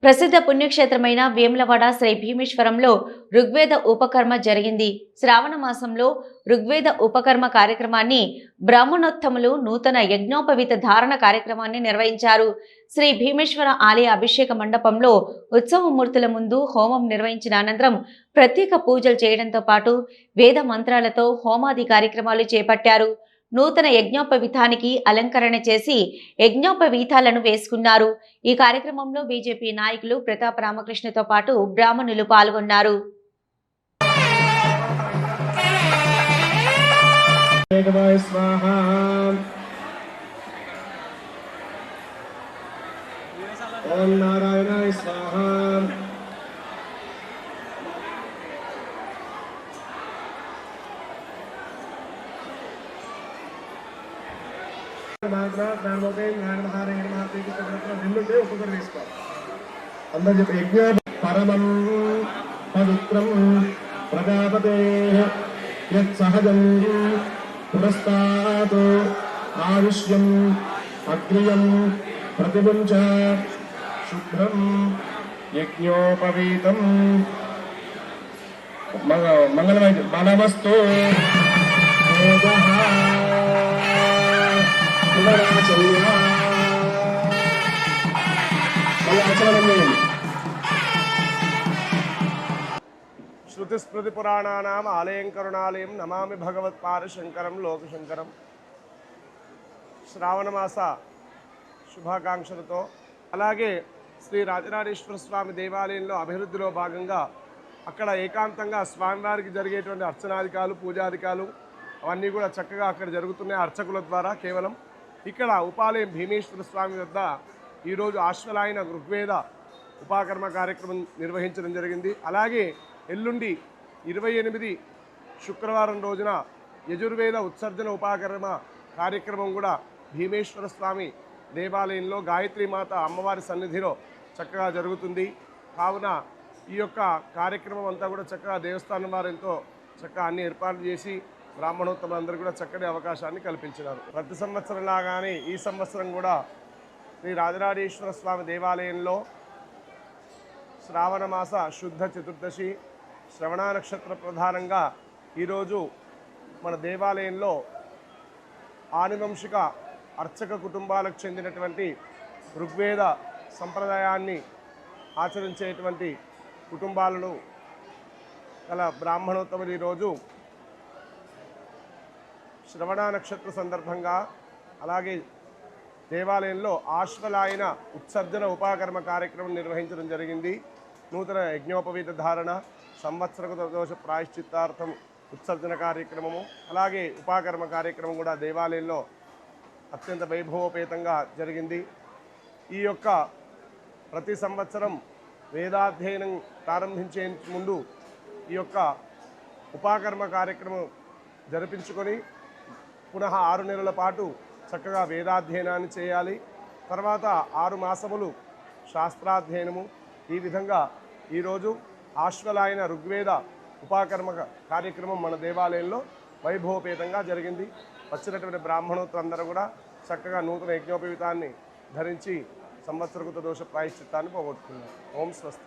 ప్రసిద్ధ పుణ్యక్షేత్రమైన వేములవాడ శ్రీ భీమేశ్వరంలో ఋగ్వేద ఉపకర్మ జరిగింది. శ్రావణ మాసంలో ఋగ్వేద ఉపకర్మ కార్యక్రమాన్ని బ్రాహ్మణోత్తములు నూతన యజ్ఞోపవీత ధారణ కార్యక్రమాన్ని నిర్వహించారు. శ్రీ భీమేశ్వర ఆలయ అభిషేక మండపంలో ఉత్సవమూర్తుల ముందు హోమం నిర్వహించిన అనంతరం ప్రత్యేక పూజలు చేయడంతో పాటు వేద మంత్రాలతో హోమాది కార్యక్రమాలు చేపట్టారు. నూతన యజ్ఞోపవీతానికి అలంకరణ చేసి యజ్ఞోపవీతాలను వేసుకున్నారు. ఈ కార్యక్రమంలో బీజేపీ నాయకులు ప్రతాప్ రామకృష్ణతో పాటు బ్రాహ్మణులు పాల్గొన్నారు. ఓం నారాయణాయ స్వాహ. ఉపకరణ తీసుకోవాలి. అందరూ చెప్పి యజ్ఞ పరమం పవిత్రం ప్రజాపతే యత్సహజం పురస్తాత్ ఆయుష్యం అగ్రియం ప్రతిభుంచ శుభ్రం యజ్ఞోపవీతం మంగళమయ మనమస్తు. శృతిస్మృతి పురాణానాం ఆలయం కరుణాలయం నమామి భగవత్పాద శంకరం లోకశంకరం. శ్రావణమాస శుభాకాంక్షలతో అలాగే శ్రీ రాజరాజేశ్వర స్వామి దేవాలయంలో అభివృద్ధిలో భాగంగా అక్కడ ఏకాంతంగా స్వామివారికి జరిగేటువంటి అర్చనాధికాలు పూజాధికాలు అవన్నీ కూడా చక్కగా అక్కడ జరుగుతున్నాయి అర్చకుల ద్వారా. కేవలం ఇక్కడ ఉపాలయం భీమేశ్వర స్వామి వద్ద ఈరోజు ఆశ్వలాయన ఋగ్వేద ఉపాకర్మ కార్యక్రమం నిర్వహించడం జరిగింది. అలాగే ఎల్లుండి 28 శుక్రవారం రోజున యజుర్వేద ఉత్సర్జన ఉపాకర్మ కార్యక్రమం కూడా భీమేశ్వర స్వామి దేవాలయంలో గాయత్రీమాత అమ్మవారి సన్నిధిలో చక్కగా జరుగుతుంది. కావున ఈ యొక్క కార్యక్రమం అంతా కూడా చక్కగా దేవస్థానం వారు ఎంతో చక్కగా అన్ని ఏర్పాట్లు చేసి బ్రాహ్మణోత్తములందరూ కూడా చక్కటి అవకాశాన్ని కల్పించినారు. ప్రతి సంవత్సరం లాగానే ఈ సంవత్సరం కూడా శ్రీ రాజరాజేశ్వర స్వామి దేవాలయంలో శ్రావణ మాస శుద్ధ చతుర్దశి శ్రవణ నక్షత్ర ప్రధానంగా ఈరోజు మన దేవాలయంలో ఆనువంశిక అర్చక కుటుంబాలకు చెందినటువంటి ఋగ్వేద సంప్రదాయాన్ని ఆచరించేటువంటి కుటుంబాలను గల బ్రాహ్మణోత్తములు ఈరోజు శ్రవణ నక్షత్ర సందర్భంగా అలాగే దేవాలయంలో ఆశ్వలాయన ఉత్సర్జన ఉపాకర్మ కార్యక్రమం నిర్వహించడం జరిగింది. నూతన యజ్ఞోపవీత ధారణ సంవత్సరక దోష ప్రాయశ్చిత్తార్థం ఉత్సర్జన కార్యక్రమము అలాగే ఉపాకర్మ కార్యక్రమం కూడా దేవాలయంలో అత్యంత వైభవోపేతంగా జరిగింది. ఈ యొక్క ప్రతి సంవత్సరం వేదాధ్యయనం ప్రారంభించే ముందు ఈ యొక్క ఉపాకర్మ కార్యక్రమం జరిపించుకొని పునః 6 నెలల పాటు చక్కగా వేదాధ్యయనాన్ని చేయాలి. తర్వాత 6 మాసములు శాస్త్రాధ్యయనము. ఈ విధంగా ఈరోజు ఆశ్వలాయన ఋగ్వేద ఉపాకర్మ కార్యక్రమం మన దేవాలయంలో వైభవోపేతంగా జరిగింది. వచ్చినటువంటి బ్రాహ్మణోత్తరందరూ కూడా చక్కగా నూతన యజ్ఞోపవీతాన్ని ధరించి సంవత్సరకృత దోష ప్రాయశ్చిత్తాన్ని పోగొట్టుకున్నారు. ఓం స్వస్తి.